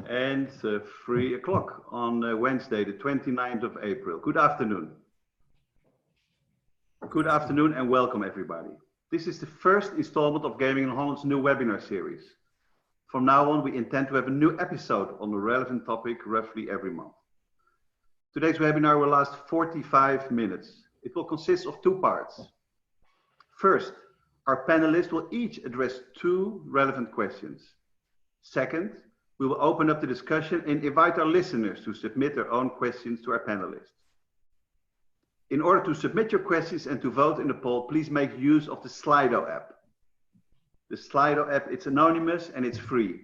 and 3 o'clock on Wednesday, the 29th of April. Good afternoon. Good afternoon and welcome everybody. This is the first installment of Gaming in Holland's new webinar series. From now on, we intend to have a new episode on a relevant topic roughly every month. Today's webinar will last 45 minutes. It will consist of two parts. First, our panelists will each address two relevant questions. Second, we will open up the discussion and invite our listeners to submit their own questions to our panelists. In order to submit your questions and to vote in the poll, please make use of the Slido app. The Slido app, it's anonymous and it's free.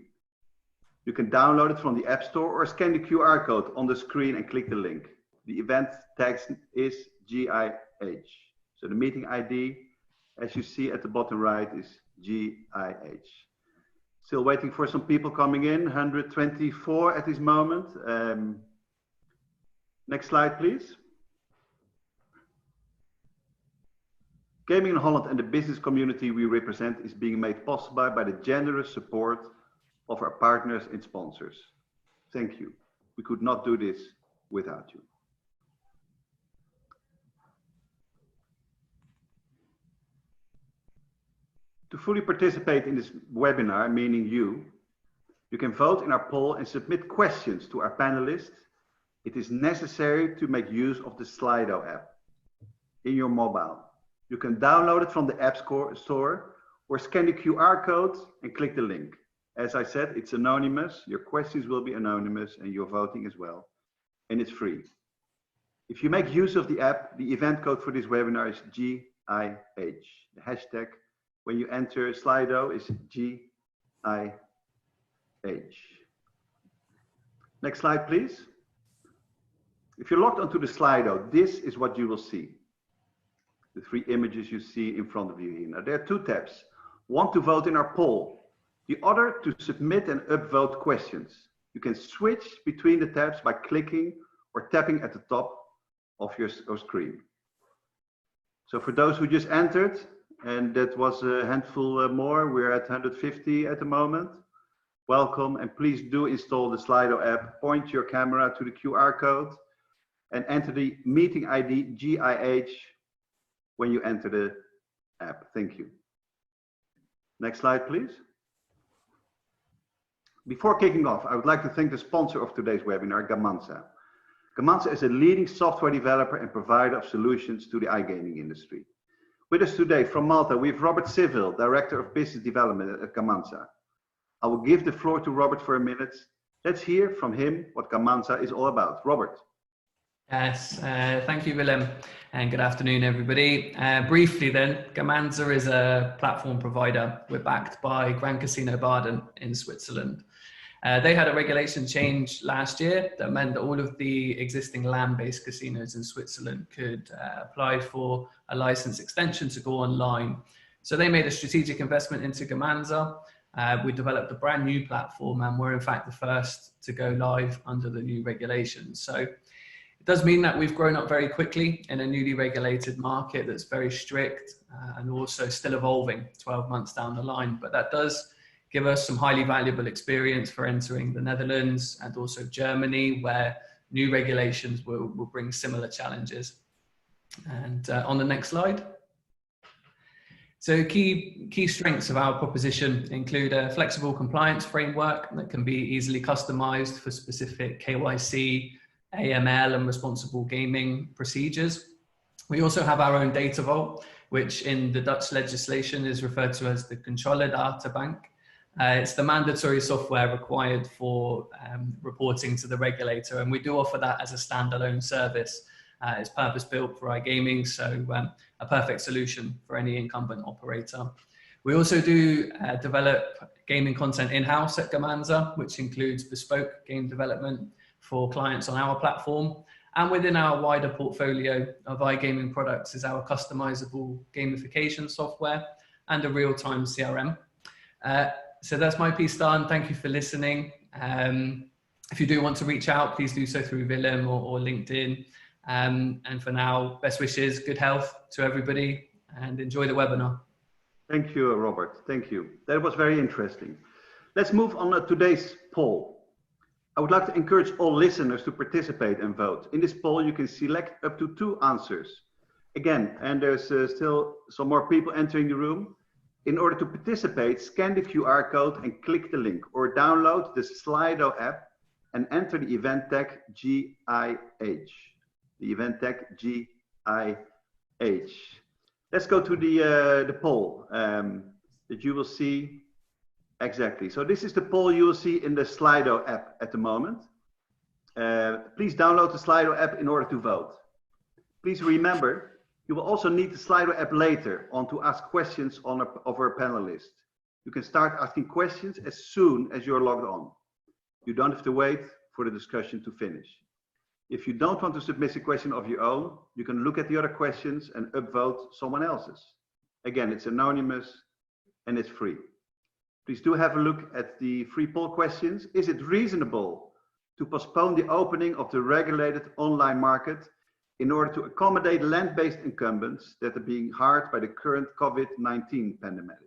You can download it from the App Store or scan the QR code on the screen and click the link. The event text is GIH. So the meeting ID, as you see at the bottom right, is GIH. Still waiting for some people coming in, 124 at this moment. Next slide, please. Gaming in Holland and the business community we represent is being made possible by the generous support of our partners and sponsors. Thank you. We could not do this without you. To fully participate in this webinar, meaning you can vote in our poll and submit questions to our panelists. It is necessary to make use of the Slido app in your mobile. You can download it from the App Store or scan the QR code and click the link. As I said, it's anonymous. Your questions will be anonymous and your voting as well. And it's free. If you make use of the app, the event code for this webinar is GIH. The hashtag when you enter Slido is GIH. Next slide, please. If you're logged onto the Slido, this is what you will see. The three images you see in front of you here. Now, there are two tabs. One to vote in our poll. The other to submit and upvote questions. You can switch between the tabs by clicking or tapping at the top of your screen. So for those who just entered, and that was a handful more, we're at 150 at the moment. Welcome, and please do install the Slido app. Point your camera to the QR code and enter the meeting ID GIH when you enter the app. Thank you. Next slide, please. Before kicking off, I would like to thank the sponsor of today's webinar, Gamanza. Gamanza is a leading software developer and provider of solutions to the iGaming industry. With us today from Malta, we have Robert Civil, Director of Business Development at Gamanza. I will give the floor to Robert for a minute. Let's hear from him what Gamanza is all about. Robert. Yes, thank you, Willem, and good afternoon, everybody. Briefly then, Gamanza is a platform provider. We're backed by Grand Casino Baden in Switzerland. They had a regulation change last year that meant that all of the existing land-based casinos in Switzerland could apply for a license extension to go online. So they made a strategic investment into Gamanza. We developed a brand new platform, and we're in fact the first to go live under the new regulations. So it does mean that we've grown up very quickly in a newly regulated market that's very strict and also still evolving 12 months down the line. But that does give us some highly valuable experience for entering the Netherlands and also Germany, where new regulations will bring similar challenges. And on the next slide. So key strengths of our proposition include a flexible compliance framework that can be easily customized for specific KYC, AML and responsible gaming procedures. We also have our own data vault, which in the Dutch legislation is referred to as the Controle Databank. It's the mandatory software required for reporting to the regulator, and we do offer that as a standalone service. It's purpose-built for iGaming, so a perfect solution for any incumbent operator. We also do develop gaming content in-house at Gamanza, which includes bespoke game development for clients on our platform. And within our wider portfolio of iGaming products is our customizable gamification software and a real-time CRM. So that's my piece done. Thank you for listening. If you do want to reach out, please do so through Willem or LinkedIn. And for now, best wishes, good health to everybody, and enjoy the webinar. Thank you, Robert. Thank you. That was very interesting. Let's move on to today's poll. I would like to encourage all listeners to participate and vote. In this poll, you can select up to 2 answers. Again, and there's still some more people entering the room. In order to participate, scan the QR code and click the link, or download the Slido app and enter the event tag GIH. The event tag GIH. Let's go to the poll that you will see. Exactly. So this is the poll you will see in the Slido app at the moment. Please download the Slido app in order to vote. Please remember, you will also need the Slido app later on to ask questions of our panelists. You can start asking questions as soon as you're logged on. You don't have to wait for the discussion to finish. If you don't want to submit a question of your own, you can look at the other questions and upvote someone else's. Again, it's anonymous and it's free. Please do have a look at the free poll questions. Is it reasonable to postpone the opening of the regulated online market in order to accommodate land-based incumbents that are being harmed by the current COVID-19 pandemic?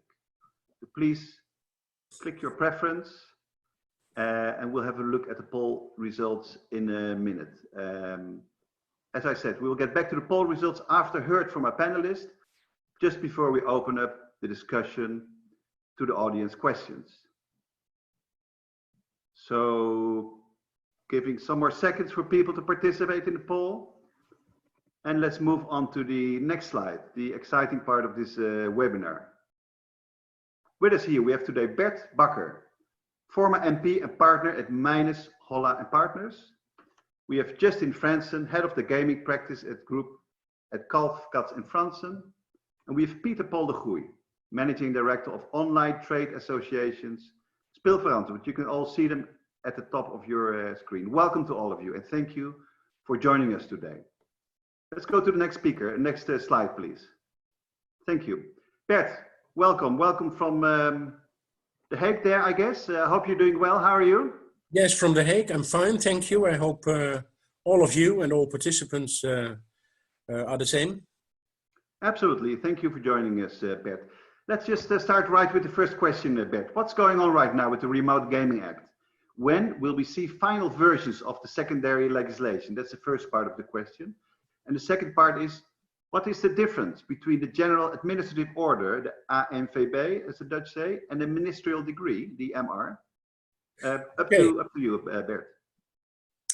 So please click your preference and we'll have a look at the poll results in a minute. As I said, we will get back to the poll results after heard from our panelists, just before we open up the discussion to the audience questions. So giving some more seconds for people to participate in the poll. And let's move on to the next slide, the exciting part of this webinar. With us here, we have today Bert Bakker, former MP and partner at Minus, Holla and Partners. We have Justin Franssen, head of the gaming practice at group at Kalff, Katz and Franssen. And we have Peter Paul de Goeij, Managing Director of Online Trade Associations, Speel Verantwoord. You can all see them at the top of your screen. Welcome to all of you and thank you for joining us today. Let's go to the next speaker. Next slide, please. Thank you. Bert, welcome. Welcome from The Hague there, I guess. I hope you're doing well. How are you? Yes, from The Hague. I'm fine, thank you. I hope all of you and all participants are the same. Absolutely. Thank you for joining us, Bert. Let's just start right with the first question, Bert. What's going on right now with the Remote Gaming Act? When will we see final versions of the secondary legislation? That's the first part of the question. And the second part is, what is the difference between the General Administrative Order, the ANVB, as the Dutch say, and the Ministerial Decree, the MR? Up to you, Bert.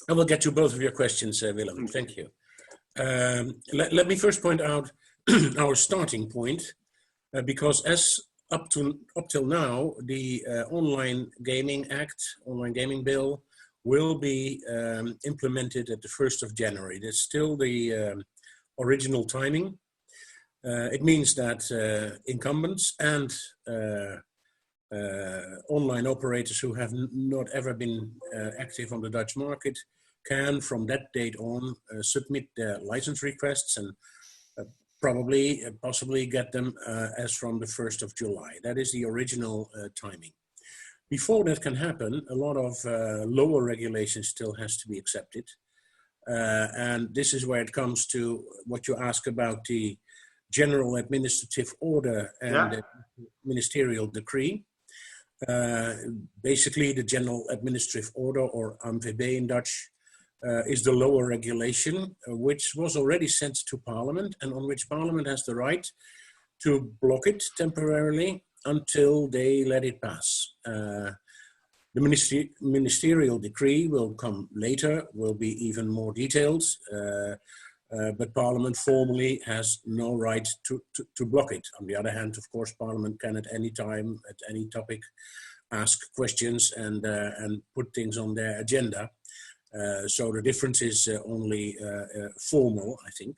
I will get to both of your questions, Willem. Thank you. Let me first point out our starting point, because as up till now, the Online Gaming Act, Online Gaming Bill, will be implemented at the 1st of January. That's still the original timing. It means that incumbents and online operators who have not ever been active on the Dutch market can, from that date on, submit their license requests and possibly get them as from the 1st of July. That is the original timing. Before that can happen, a lot of lower regulation still has to be accepted. And this is where it comes to what you ask about the General Administrative Order and the Ministerial Decree. Basically, the General Administrative Order, or ANVB in Dutch, is the lower regulation, which was already sent to Parliament and on which Parliament has the right to block it temporarily until they let it pass. The Ministerial Decree will come later, will be even more detailed, but Parliament formally has no right to block it. On the other hand, of course, Parliament can at any time, at any topic, ask questions and put things on their agenda. So the difference is only formal, I think.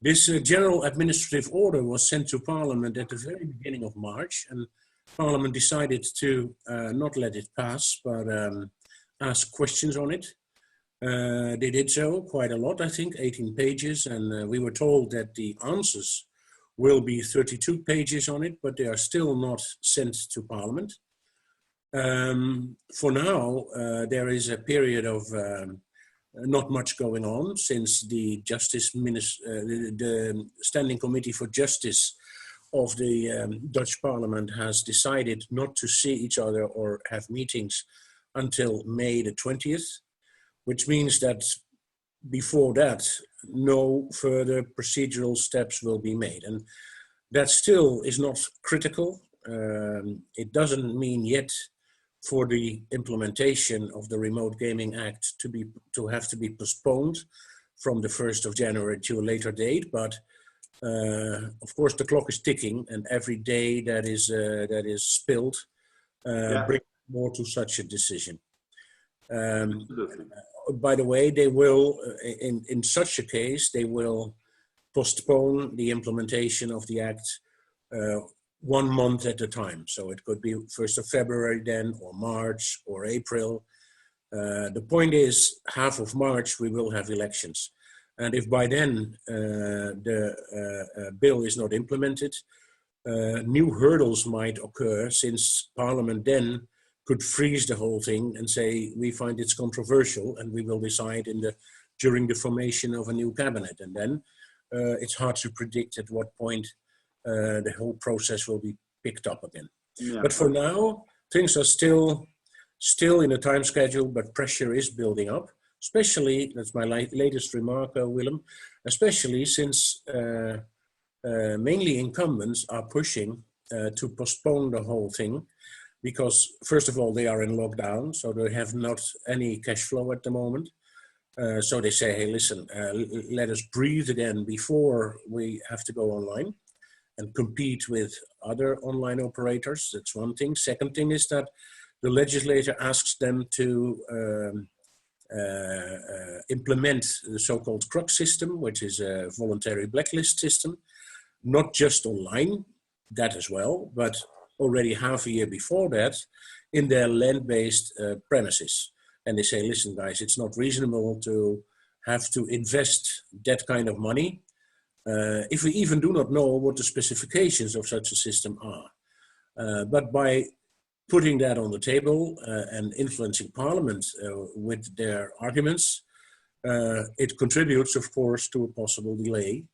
This General Administrative Order was sent to Parliament at the very beginning of March, and Parliament decided to not let it pass, but ask questions on it. They did so quite a lot, I think, 18 pages, and we were told that the answers will be 32 pages on it, but they are still not sent to Parliament. For now, there is a period of not much going on since the the Standing Committee for Justice of the Dutch Parliament has decided not to see each other or have meetings until May the 20th, which means that before that, no further procedural steps will be made. And that still is not critical. It doesn't mean yet for the implementation of the Remote Gaming Act to have to be postponed from the 1st of January to a later date, but of course the clock is ticking, and every day that is spilled brings more to such a decision. By the way, they will, in such a case, they will postpone the implementation of the Act 1 month at a time. So it could be 1st of February then, or March, or April. The point is, half of March we will have elections. And if by then the bill is not implemented, new hurdles might occur, since Parliament then could freeze the whole thing and say, we find it's controversial and we will decide during the formation of a new cabinet. And then it's hard to predict at what point the whole process will be picked up again. Yeah. But for now, things are still in a time schedule, but pressure is building up, especially, that's my latest remark, Willem, especially since mainly incumbents are pushing to postpone the whole thing, because first of all, they are in lockdown, so they have not any cash flow at the moment. So they say, hey, listen, let us breathe again before we have to go online and compete with other online operators. That's one thing. Second thing is that the legislator asks them to implement the so-called crux system, which is a voluntary blacklist system, not just online, that as well, but already half a year before that in their land-based premises. And they say, listen, guys, it's not reasonable to have to invest that kind of money if we even do not know what the specifications of such a system are. But by putting that on the table and influencing Parliament with their arguments, it contributes, of course, to a possible delay.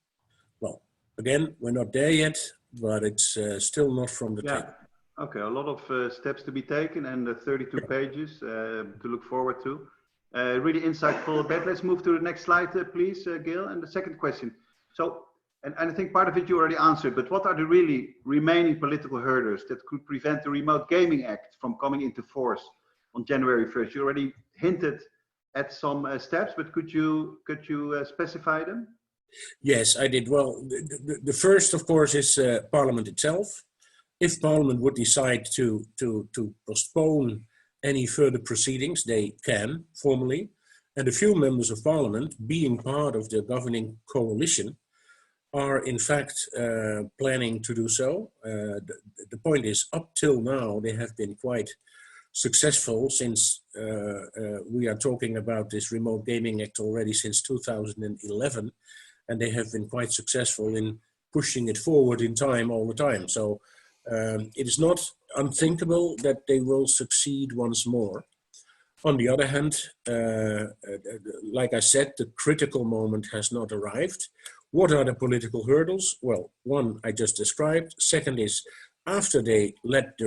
Well, again, we're not there yet, but it's still not from the table. Okay, a lot of steps to be taken and 32 pages to look forward to. Really insightful, Bert. Let's move to the next slide, please, Gail. And the second question. So, and I think part of it you already answered, but what are the really remaining political hurdles that could prevent the Remote Gaming Act from coming into force on January 1st? You already hinted at some steps, but could you specify them? Yes, I did. Well, the first, of course, is Parliament itself. If Parliament would decide to postpone any further proceedings, they can formally. And a few members of Parliament, being part of the governing coalition, are in fact planning to do so. The point is, up till now, they have been quite successful, since we are talking about this Remote Gaming Act already since 2011, and they have been quite successful in pushing it forward in time all the time. So it is not unthinkable that they will succeed once more. On the other hand, like I said, the critical moment has not arrived. What are the political hurdles? Well, one I just described. Second is, after they let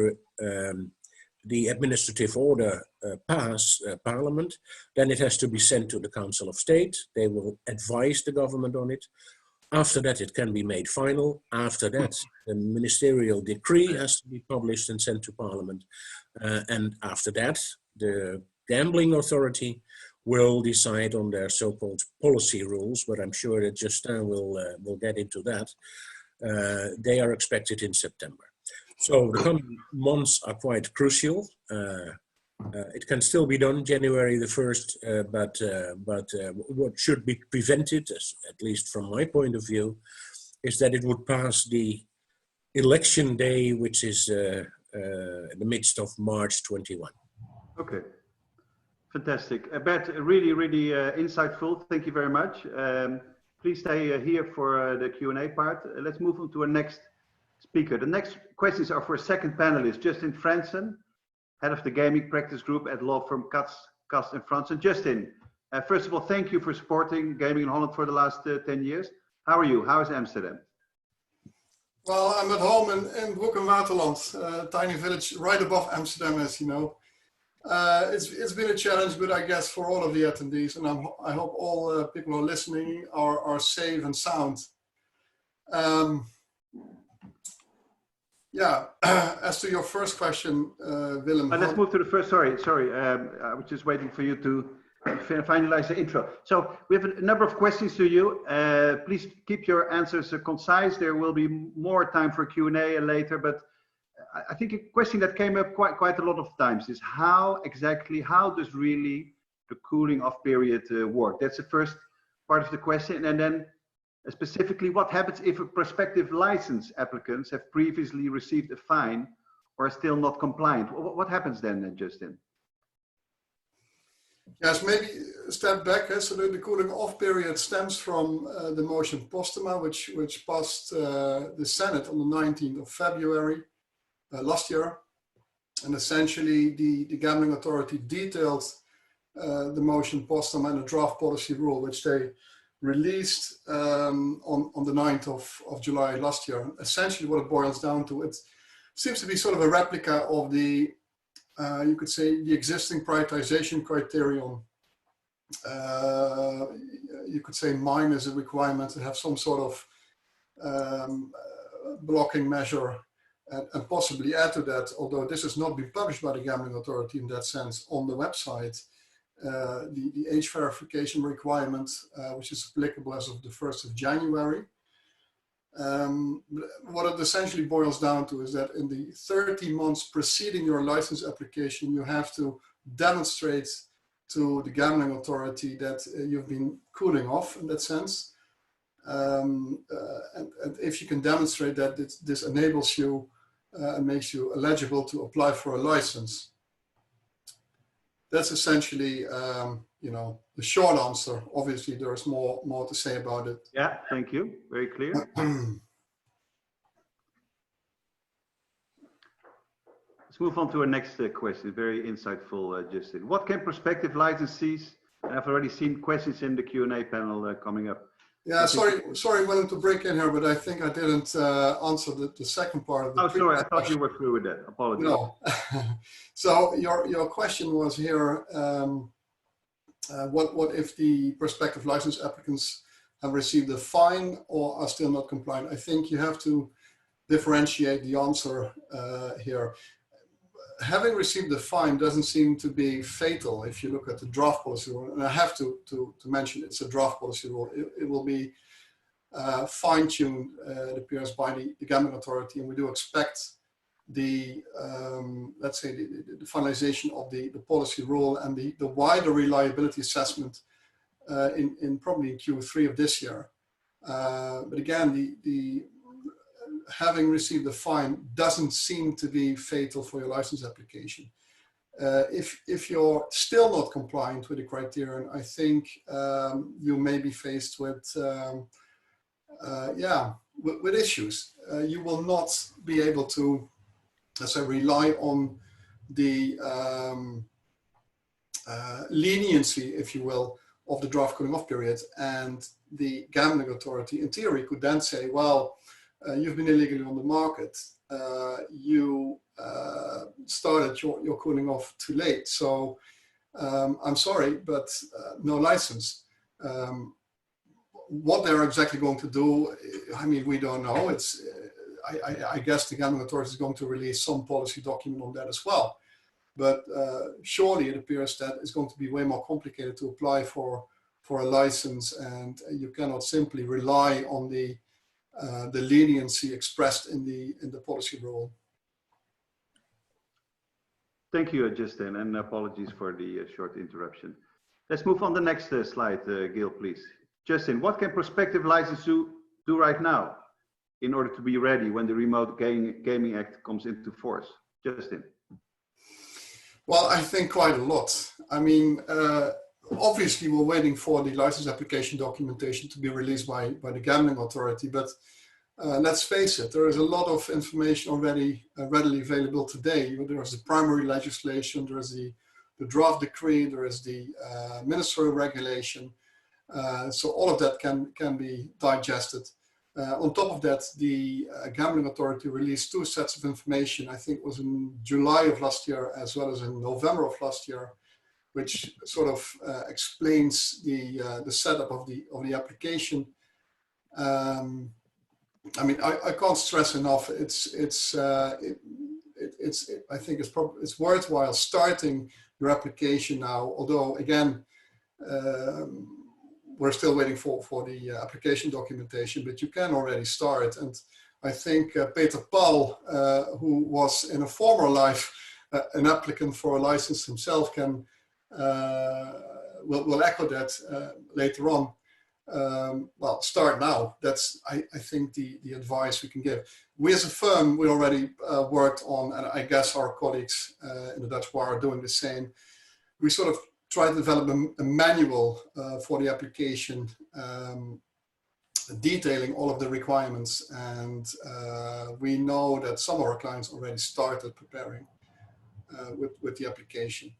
the administrative order pass Parliament, then it has to be sent to the Council of State. They will advise the government on it. After that, it can be made final. After that, the ministerial decree has to be published and sent to Parliament. And after that, the gambling authority will decide on their so-called policy rules, but I'm sure that Justin will get into that. They are expected in September. So the coming months are quite crucial. It can still be done January the 1st, but what should be prevented, at least from my point of view, is that it would pass the election day, which is in the midst of March 21. Okay, fantastic. Bert, really, really insightful. Thank you very much. Please stay here for the Q&A part. Let's move on to our next speaker. The next questions are for a second panelist, Justin Franssen, head of the gaming practice group at law firm Katz and Franssen. Justin, first of all, thank you for supporting gaming in Holland for the last 10 years. How are you? How is Amsterdam? Well, I'm at home in Broek en Waterland, a tiny village right above Amsterdam, as you know. It's been a challenge, but I guess for all of the attendees, and I hope all people who are listening are safe and sound. Yeah, as to your first question, Willem. Let's move to the first. Sorry. I was just waiting for you to finalize the intro. So we have a number of questions to you. Please keep your answers concise. There will be more time for Q&A later, but I think a question that came up quite a lot of times is how does really the cooling off period work? That's the first part of the question. And then specifically, what happens if a prospective license applicants have previously received a fine or are still not compliant? What happens then, Justin? Yes, maybe a step back. So the cooling off period stems from the motion postuma, which passed the Senate on the 19th of February last year. And essentially, the gambling authority detailed the motion postuma and the draft policy rule, which they released on the 9th of July last year. Essentially, what it boils down to, it seems to be sort of a replica of the you could say the existing prioritization criterion. You could say mine is a requirement to have some sort of blocking measure, and possibly add to that, although this has not been published by the Gambling Authority in that sense on the website, the age verification requirement, which is applicable as of the 1st of January. What it essentially boils down to is that in the 30 months preceding your license application, you have to demonstrate to the gambling authority that you've been cooling off in that sense. And if you can demonstrate that, this enables you and makes you eligible to apply for a license. That's essentially, you know, the short answer. Obviously, there's more to say about it. Yeah, thank you. Very clear. Let's move on to our next question. Very insightful, Justin. What can prospective licensees? And I've already seen questions in the Q&A panel coming up. Yeah, sorry, Willem, to break in here, but I think I didn't answer the second part of the. Oh, sorry, I thought you were through with that. Apologies. No. So your question was here. What if the prospective license applicants have received a fine or are still not compliant? I think you have to differentiate the answer here. Having received the fine doesn't seem to be fatal if you look at the draft policy rule. And I have to mention it's a draft policy rule. It will be fine-tuned, it appears, by the gambling authority, and we do expect the let's say the finalization of the policy rule and the wider reliability assessment in probably in Q3 of this year. But again, the having received the fine doesn't seem to be fatal for your license application. If you're still not compliant with the criterion, I think you may be faced with with issues. You will not be able to, let's say, rely on the leniency, if you will, of the draft cooling off period, and the gambling authority in theory could then say, well, you've been illegally on the market. You started your cooling off too late. So I'm sorry, but no license. What they're exactly going to do, I mean, we don't know. It's, I guess the gambling authority is going to release some policy document on that as well. But surely it appears that it's going to be way more complicated to apply for a license, and you cannot simply rely on the leniency expressed in the policy rule. Thank you, Justin, and apologies for the short interruption. Let's move on to the next slide, Gil, please. Justin, what can prospective license do right now in order to be ready when the Remote Gaming Act comes into force? Justin. Well, I think quite a lot. I mean, obviously we're waiting for the license application documentation to be released by the gambling authority, but let's face it, there is a lot of information already readily available today. There is the primary legislation, there is the draft decree, there is the ministerial regulation. So all of that can be digested. On top of that, the Gambling Authority released 2 sets of information, I think it was in July of last year as well as in November of last year, which sort of explains the setup of the application. I mean, I can't stress enough. I think it's worthwhile starting your application now. Although again, we're still waiting for the application documentation, but you can already start. And I think Peter Paul, who was in a former life an applicant for a license himself, can will echo that later on. Well, start now. That's, I think, the advice we can give. We as a firm, we already worked on, and I guess our colleagues in the Dutch bar are doing the same. We sort of try to develop a manual for the application, detailing all of the requirements. And we know that some of our clients already started preparing with the application.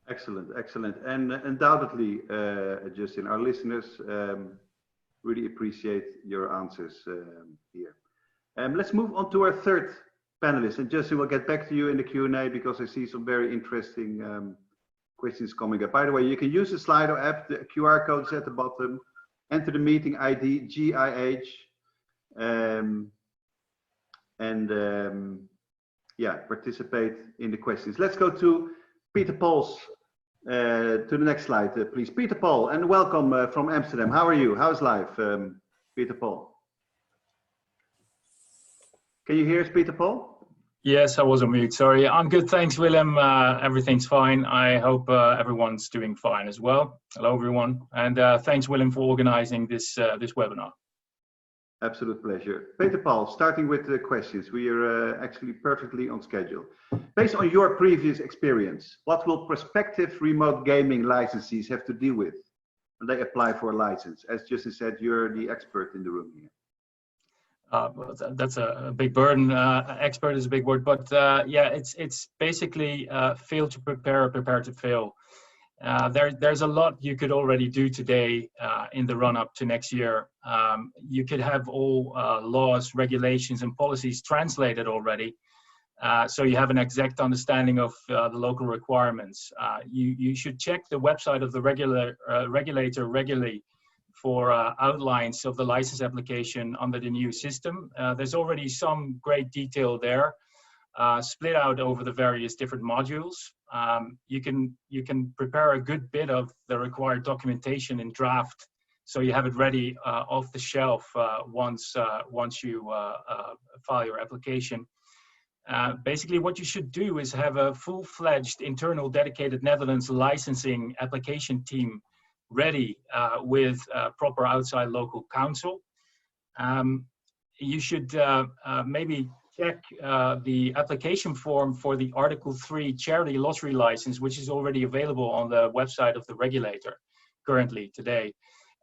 Excellent, excellent. And undoubtedly, Justin, our listeners really appreciate your answers here. Let's move on to our third panelist. And Justin, we'll get back to you in the Q&A because I see some very interesting questions coming up. By the way, you can use the Slido app. The QR code is at the bottom. Enter the meeting ID, GIH. Yeah, participate in the questions. Let's go to Peter Paul's, to the next slide, please. Peter Paul, and welcome from Amsterdam. How are you? How's life, Peter Paul? Can you hear us, Peter Paul? Yes, I was on mute. Sorry. I'm good. Thanks, Willem. Everything's fine. I hope everyone's doing fine as well. Hello, everyone. And thanks, Willem, for organizing this webinar. Absolute pleasure. Peter Paul, starting with the questions. We are actually perfectly on schedule. Based on your previous experience, what will prospective remote gaming licensees have to deal with when they apply for a license? As Justin said, you're the expert in the room here. Well, that's a big burden. Expert is a big word, but yeah, it's basically fail to prepare, prepare to fail. There's a lot you could already do today in the run-up to next year. You could have all laws, regulations, and policies translated already, so you have an exact understanding of the local requirements. You should check the website of the regulator regularly for outlines of the license application under the new system. There's already some great detail there, split out over the various different modules. You can prepare a good bit of the required documentation in draft, so you have it ready off the shelf once you file your application. Basically, what you should do is have a full-fledged internal dedicated Netherlands licensing application team ready with proper outside local counsel. You should maybe check the application form for the Article 3 charity lottery license, which is already available on the website of the regulator currently today.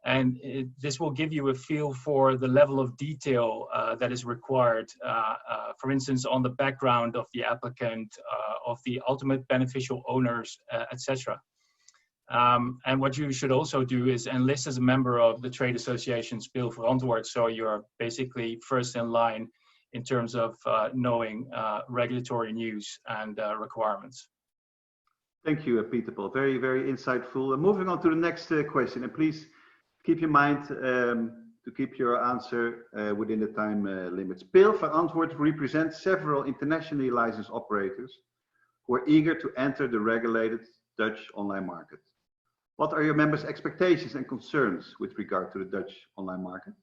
And this will give you a feel for the level of detail that is required, for instance, on the background of the applicant, of the ultimate beneficial owners, etc. And what you should also do is enlist as a member of the trade association Speel Verantwoord, so you're basically first in line in terms of knowing regulatory news and requirements. Thank you, Peter Paul. Very, very insightful. Moving on to the next question, and please keep in mind to keep your answer within the time limit. Speel Verantwoord represents several internationally licensed operators who are eager to enter the regulated Dutch online market. What are your members' expectations and concerns with regard to the Dutch online market?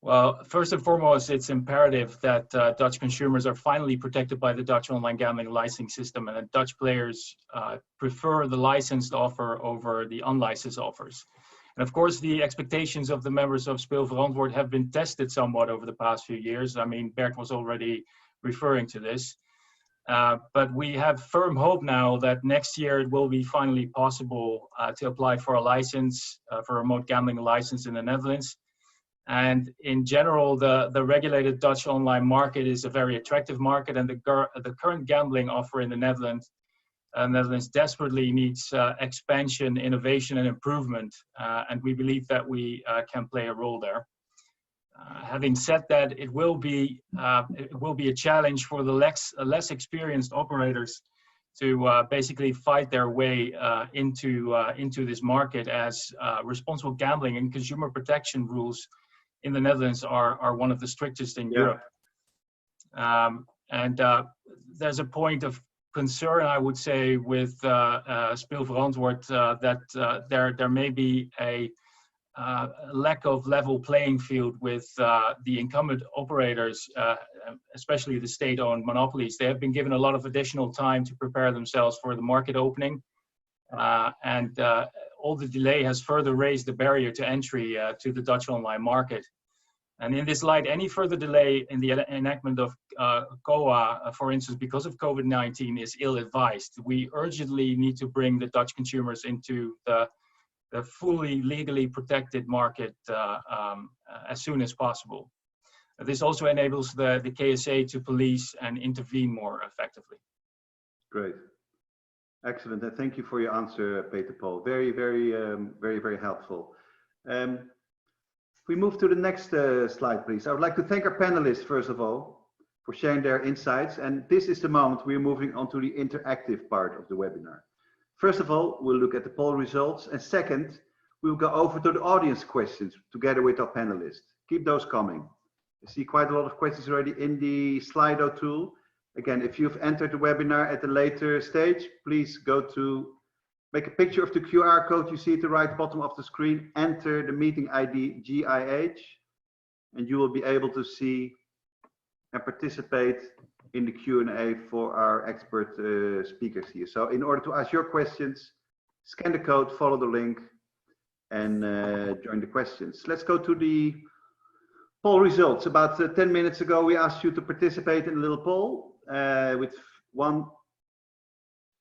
Well, first and foremost, it's imperative that Dutch consumers are finally protected by the Dutch online gambling licensing system, and that Dutch players prefer the licensed offer over the unlicensed offers. And of course, the expectations of the members of Speel Verantwoord have been tested somewhat over the past few years. I mean, Bert was already referring to this. But we have firm hope now that next year it will be finally possible to apply for a license, for a remote gambling license in the Netherlands. And in general, the regulated Dutch online market is a very attractive market, and the current gambling offer in the Netherlands Netherlands desperately needs expansion, innovation, and improvement, and we believe that we can play a role there. Having said that, it will be a challenge for the less experienced operators to basically fight their way into this market, as responsible gambling and consumer protection rules in the Netherlands are one of the strictest in Europe. And there's a point of concern, I would say, with Speel Verantwoord that there may be a lack of level playing field with the incumbent operators, especially the state-owned monopolies. They have been given a lot of additional time to prepare themselves for the market opening, and all the delay has further raised the barrier to entry to the Dutch online market. And in this light, any further delay in the enactment of GOA, for instance, because of COVID-19, is ill-advised. We urgently need to bring the Dutch consumers into the fully legally protected market as soon as possible. This also enables the KSA to police and intervene more effectively. Great. Excellent. And thank you for your answer, Peter Paul. Very, very helpful. If we move to the next slide, please. I would like to thank our panelists, first of all, for sharing their insights. And this is the moment we're moving on to the interactive part of the webinar. First of all, we'll look at the poll results. And second, we'll go over to the audience questions together with our panelists. Keep those coming. I see quite a lot of questions already in the Slido tool. Again, if you've entered the webinar at a later stage, please make a picture of the QR code you see at the right bottom of the screen, enter the meeting ID GIH, and you will be able to see and participate in the Q&A for our expert speakers here. So in order to ask your questions, scan the code, follow the link, and join the questions. Let's go to the poll results. About 10 minutes ago, we asked you to participate in a little poll with 1,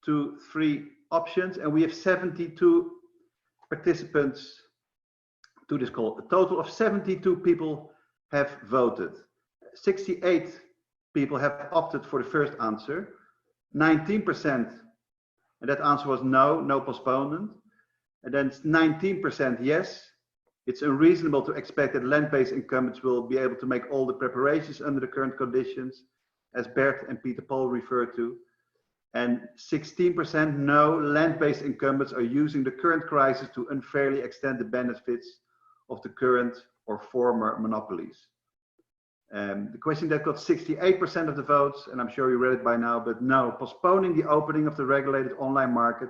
2, 3 options, and we have 72 participants to this call. A total of 72 people have voted. 68 people have opted for the first answer. 19%, and that answer was no postponement. And then 19% yes. It's unreasonable to expect that land-based incumbents will be able to make all the preparations under the current conditions, as Bert and Peter Paul referred to. And 16% no, land-based incumbents are using the current crisis to unfairly extend the benefits of the current or former monopolies. The question that got 68% of the votes, and I'm sure you read it by now, but no, postponing the opening of the regulated online market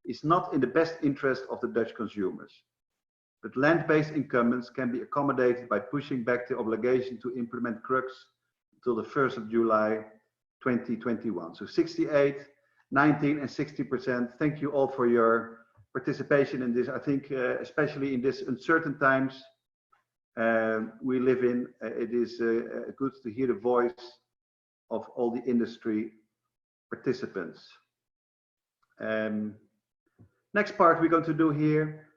is not in the best interest of the Dutch consumers. But land-based incumbents can be accommodated by pushing back the obligation to implement CRUX until the 1st of July 2021. So 68, 19 and 60%. Thank you all for your participation in this. I think especially in this uncertain times we live in, it is good to hear the voice of all the industry participants. Next part we're going to do here,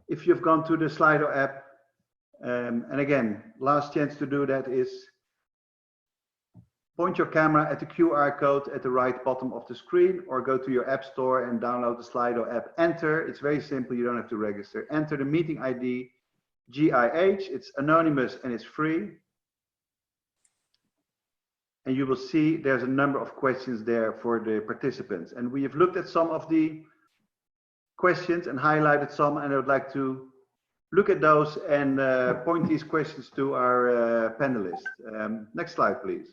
if you've gone to the Slido app, and again, last chance to do that is point your camera at the QR code at the right bottom of the screen, or go to your app store and download the Slido app. Enter, it's very simple, you don't have to register. Enter the meeting ID GIH, it's anonymous and it's free. And you will see there's a number of questions there for the participants. And we have looked at some of the questions and highlighted some, and I would like to look at those and point these questions to our panelists. Next slide, please.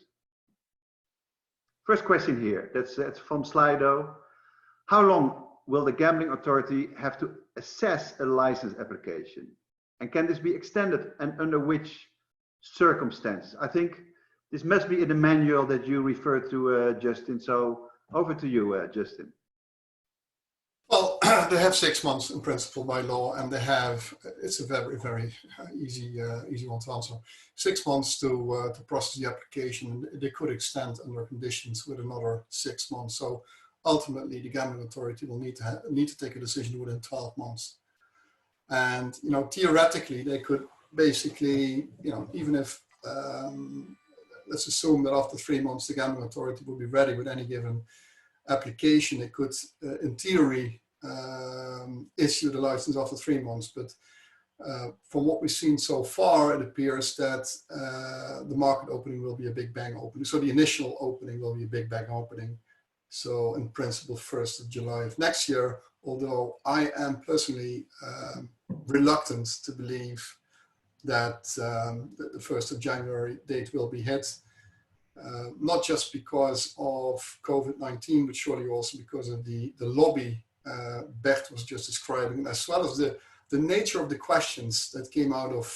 First question here, that's from Slido. How long will the gambling authority have to assess a license application? And can this be extended, and under which circumstances? I think this must be in the manual that you referred to, Justin. So over to you, Justin. Well, they have 6 months in principle by law, and they have, it's a very easy one to answer. 6 months to process the application. They could extend under conditions with another 6 months. So ultimately, the gambling authority will need to take a decision within 12 months. And theoretically, they could basically, even if let's assume that after 3 months the gambling authority will be ready with any given application, it could, in theory, issue the license after 3 months. But from what we've seen so far, it appears that the market opening will be a big bang opening. So the initial opening will be a big bang opening. So in principle, 1st of July of next year, although I am personally reluctant to believe that the 1st of January date will be hit. Not just because of COVID-19, but surely also because of the lobby Bert was just describing, as well as the nature of the questions that came out of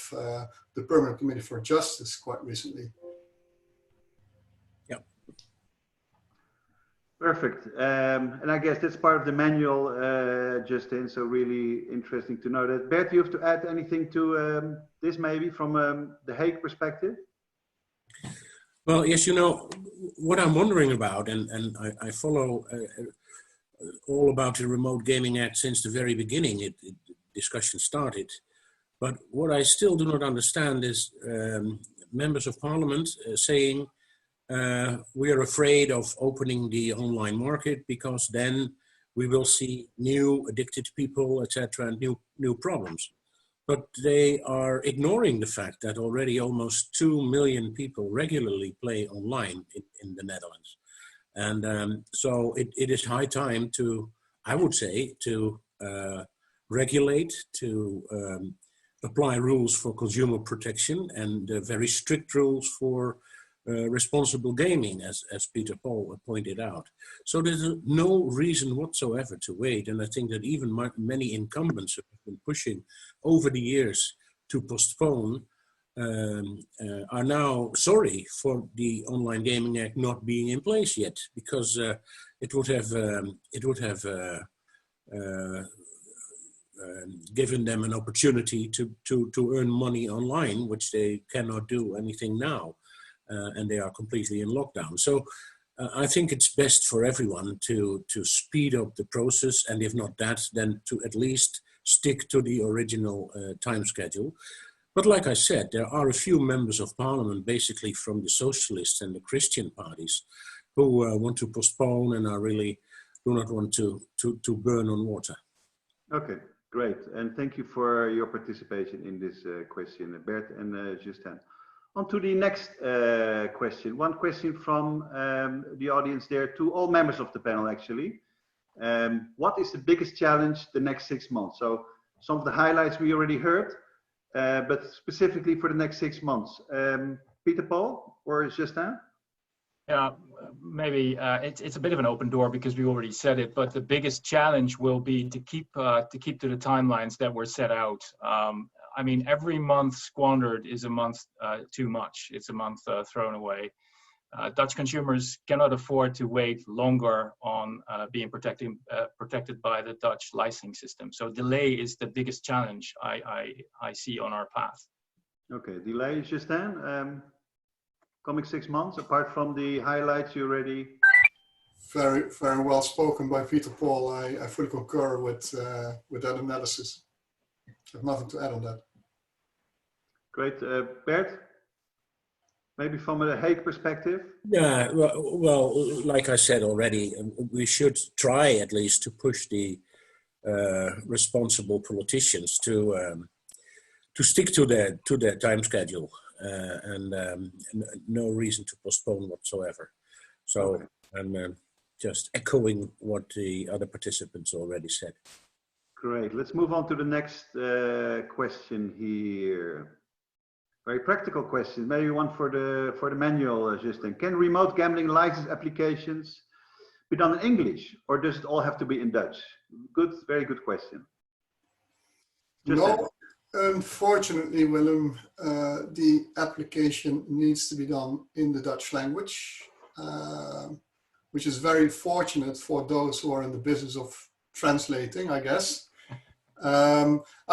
the Permanent Committee for Justice quite recently. Yeah. Perfect. And I guess that's part of the manual, Justin, so really interesting to know that. Bert, you have to add anything to this maybe from the Hague perspective? Well, yes, you know, what I'm wondering about, and I follow all about the Remote Gaming Act since the very beginning, discussion started. But what I still do not understand is members of parliament saying we are afraid of opening the online market because then we will see new addicted people, etc., and new problems. But they are ignoring the fact that already almost 2 million people regularly play online in the Netherlands. And so it is high time to, I would say, to regulate, to apply rules for consumer protection and very strict rules for responsible gaming, as Peter Paul pointed out. So there's no reason whatsoever to wait. And I think that even many incumbents who have been pushing over the years to postpone are now sorry for the Online Gaming Act not being in place yet, because it would have given them an opportunity to earn money online, which they cannot do anything now. And they are completely in lockdown. So I think it's best for everyone to speed up the process, and if not that, then to at least stick to the original time schedule. But like I said, there are a few members of parliament, basically from the socialists and the Christian parties, who want to postpone and are really do not want to burn on water. Okay, great. And thank you for your participation in this question, Bert and Justin. On to the next question. One question from the audience there to all members of the panel, actually. What is the biggest challenge the next 6 months? So some of the highlights we already heard, but specifically for the next 6 months. Peter Paul or Justin? Yeah, maybe it's a bit of an open door because we already said it, but the biggest challenge will be to keep to the timelines that were set out. I mean, every month squandered is a month too much. It's a month thrown away. Dutch consumers cannot afford to wait longer on being protected by the Dutch licensing system. So delay is the biggest challenge I see on our path. Okay, delay, Justin. Coming 6 months, apart from the highlights you already... Very, very well spoken by Peter Paul. I fully concur with that analysis. I have nothing to add on that. Great. Bert, maybe from a Hague perspective? Yeah, well, like I said already, we should try at least to push the responsible politicians to stick to their time schedule and no reason to postpone whatsoever. So okay. I'm just echoing what the other participants already said. Great. Let's move on to the next question here. Very practical question. Maybe one for the manual, Justin. Can remote gambling license applications be done in English, or does it all have to be in Dutch? Good, very good question. Justin. No, unfortunately, Willem, the application needs to be done in the Dutch language, which is very fortunate for those who are in the business of translating, I guess. I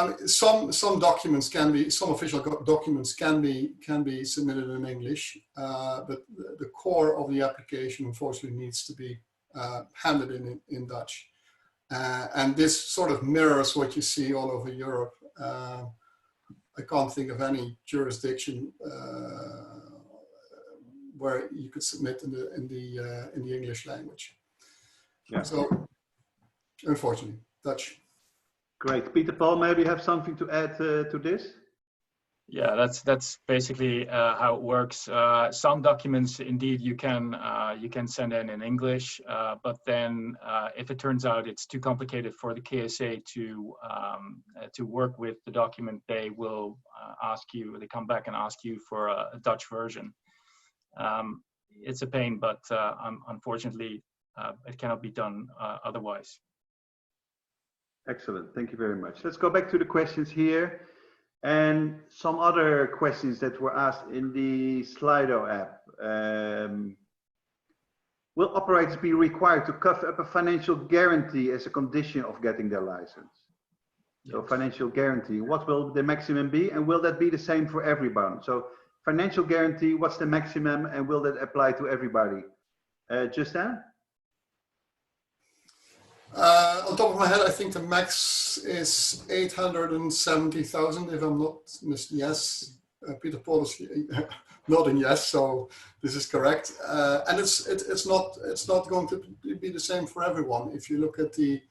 mean, some documents can be, some official documents can be submitted in English, but the core of the application unfortunately needs to be handed in Dutch. And this sort of mirrors what you see all over Europe. I can't think of any jurisdiction where you could submit in the English language. Yeah. So, unfortunately, Dutch. Great. Peter Paul, maybe you have something to add to this? Yeah, that's basically how it works. Some documents, indeed, you can send in English, but then if it turns out it's too complicated for the KSA to work with the document, they will they come back and ask you for a Dutch version. It's a pain, but unfortunately, it cannot be done otherwise. Excellent. Thank you very much. Let's go back to the questions here. And some other questions that were asked in the Slido app. Will operators be required to cover up a financial guarantee as a condition of getting their license? Yes. So financial guarantee, what will the maximum be? And will that be the same for everyone? So financial guarantee, what's the maximum? And will that apply to everybody? Justin? On top of my head, I think the max is 870,000. If I'm not missing, yes. Peter Paul is nodding yes, so this is correct. And it's not going to be the same for everyone. If you look at the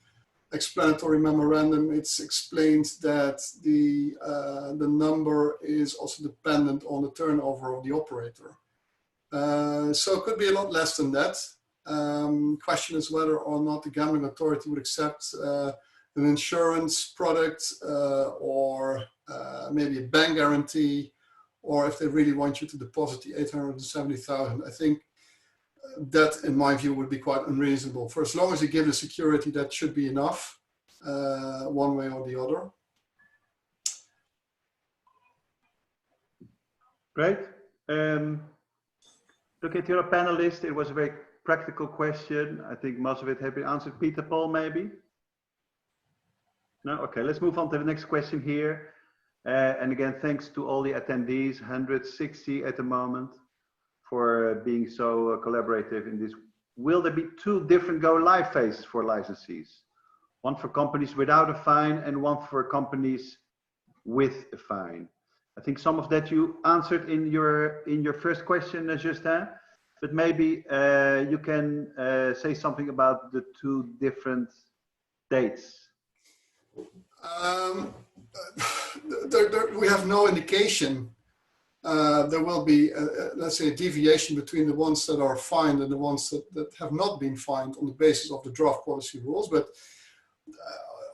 explanatory memorandum, it's explained that the number is also dependent on the turnover of the operator. So it could be a lot less than that. Question is whether or not the gambling authority would accept an insurance product or maybe a bank guarantee, or if they really want you to deposit the 870,000. I think that, in my view, would be quite unreasonable. For as long as you give the security, that should be enough, one way or the other. Great. Look at your panelists. It was a very practical question. I think most of it has been answered. Peter Paul, maybe? No? Okay, let's move on to the next question here. And again, thanks to all the attendees, 160 at the moment, for being so collaborative in this. Will there be two different go live phases for licensees? One for companies without a fine and one for companies with a fine. I think some of that you answered in your first question, Justin. But maybe you can say something about the two different dates. We have no indication. There will be, let's say, a deviation between the ones that are fined and the ones that have not been fined on the basis of the draft policy rules. But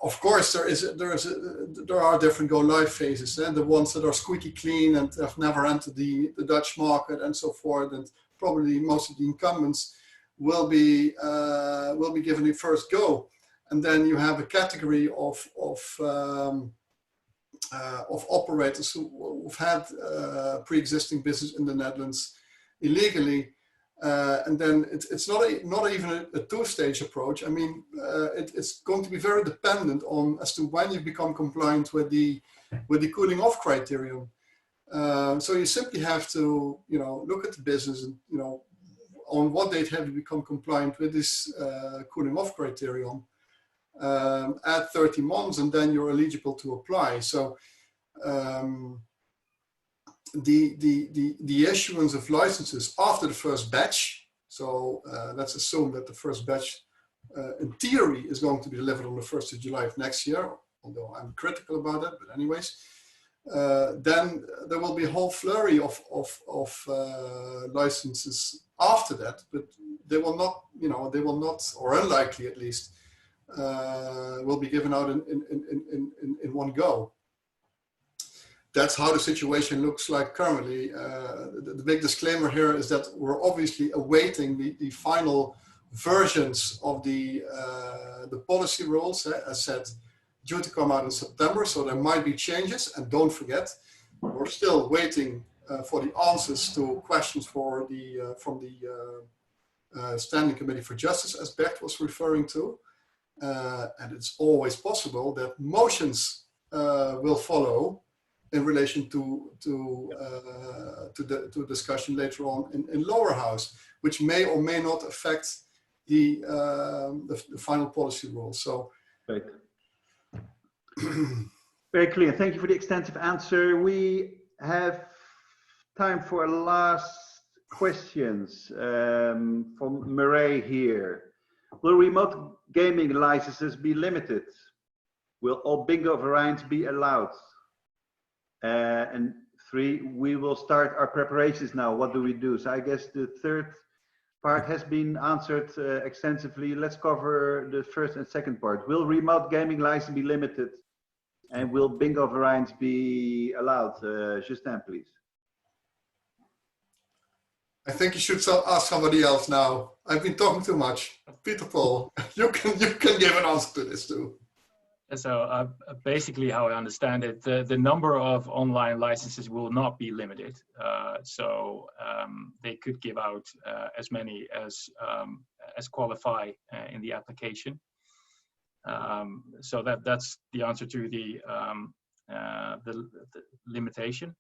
of course, there are different go live phases, and the ones that are squeaky clean and have never entered the Dutch market and so forth, and probably most of the incumbents will be given the first go, and then you have a category of operators who've had pre-existing business in the Netherlands illegally, and then it's not even a two-stage approach. I mean, it's going to be very dependent on as to when you become compliant with the cooling off criterion. So you simply have to, look at the business and, on what date have you become compliant with this cooling off criterion, add 30 months, and then you're eligible to apply. So the issuance of licenses after the first batch, so let's assume that the first batch in theory is going to be delivered on the 1st of July of next year, although I'm critical about that, but anyways. Then there will be a whole flurry of licenses after that, but they will not, or unlikely at least, will be given out in one go. That's how the situation looks like currently. The big disclaimer here is that we're obviously awaiting the final versions of the policy rules, as said, due to come out in September, so there might be changes. And don't forget, we're still waiting for the answers to questions from the Standing Committee for Justice, as Bert was referring to. And it's always possible that motions will follow in relation to the discussion later on in lower house, which may or may not affect the final policy rules. So. Right. Very clear. Thank you for the extensive answer. We have time for last questions from Murray here. Will remote gaming licenses be limited? Will all bingo variants be allowed? And 3, we will start our preparations now. What do we do? So I guess the third part has been answered extensively. Let's cover the first and second part. Will remote gaming license be limited? And will bingo variants be allowed? Justin, please. I think you should ask somebody else now. I've been talking too much. Peter Paul, you can give an answer to this too. So basically how I understand it, the number of online licenses will not be limited. So they could give out as many as qualify in the application. So that's the answer to the limitation.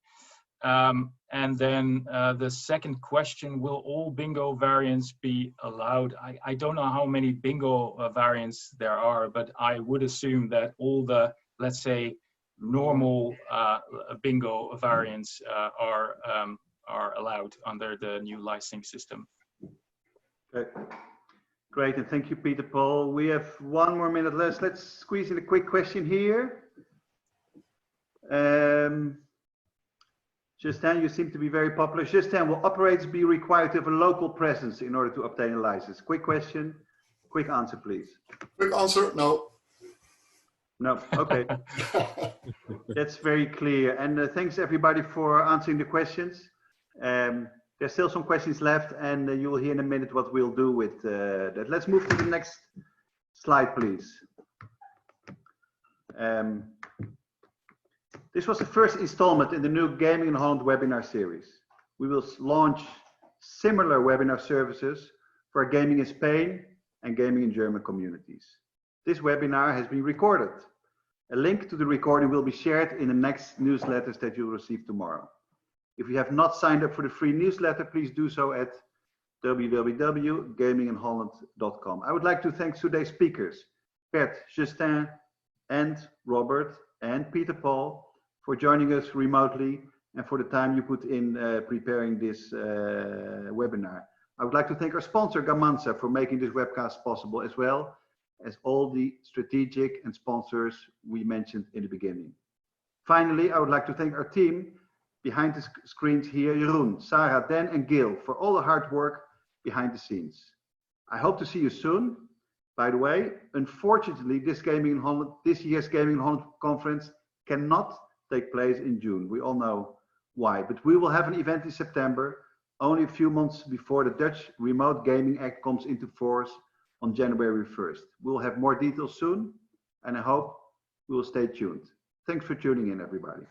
And then the second question, will all bingo variants be allowed? I don't know how many bingo variants there are, but I would assume that all the, let's say, normal bingo variants are allowed under the new licensing system. Okay. Great, and thank you, Peter Paul. We have 1 more minute left. Let's squeeze in a quick question here. Justin, you seem to be very popular. Justin, will operators be required to have a local presence in order to obtain a license? Quick question, quick answer, please. Quick answer, no. No, okay. That's very clear. And thanks everybody for answering the questions. There's still some questions left, and you will hear in a minute what we'll do with that. Let's move to the next slide, please. This was the first installment in the new Gaming in Holland webinar series. We will launch similar webinar services for gaming in Spain and gaming in German communities. This webinar has been recorded. A link to the recording will be shared in the next newsletters that you'll receive tomorrow. If you have not signed up for the free newsletter, please do so at www.gaminginholland.com. I would like to thank today's speakers, Bert, Justin, and Robert, and Peter Paul, for joining us remotely and for the time you put in preparing this webinar. I would like to thank our sponsor, Gamansa, for making this webcast possible, as well as all the strategic and sponsors we mentioned in the beginning. Finally, I would like to thank our team behind the screens here, Jeroen, Sarah, Dan, and Gil, for all the hard work behind the scenes. I hope to see you soon. By the way, unfortunately, this year's Gaming in Holland conference cannot take place in June. We all know why, but we will have an event in September, only a few months before the Dutch Remote Gaming Act comes into force on January 1st. We'll have more details soon, and I hope you will stay tuned. Thanks for tuning in, everybody.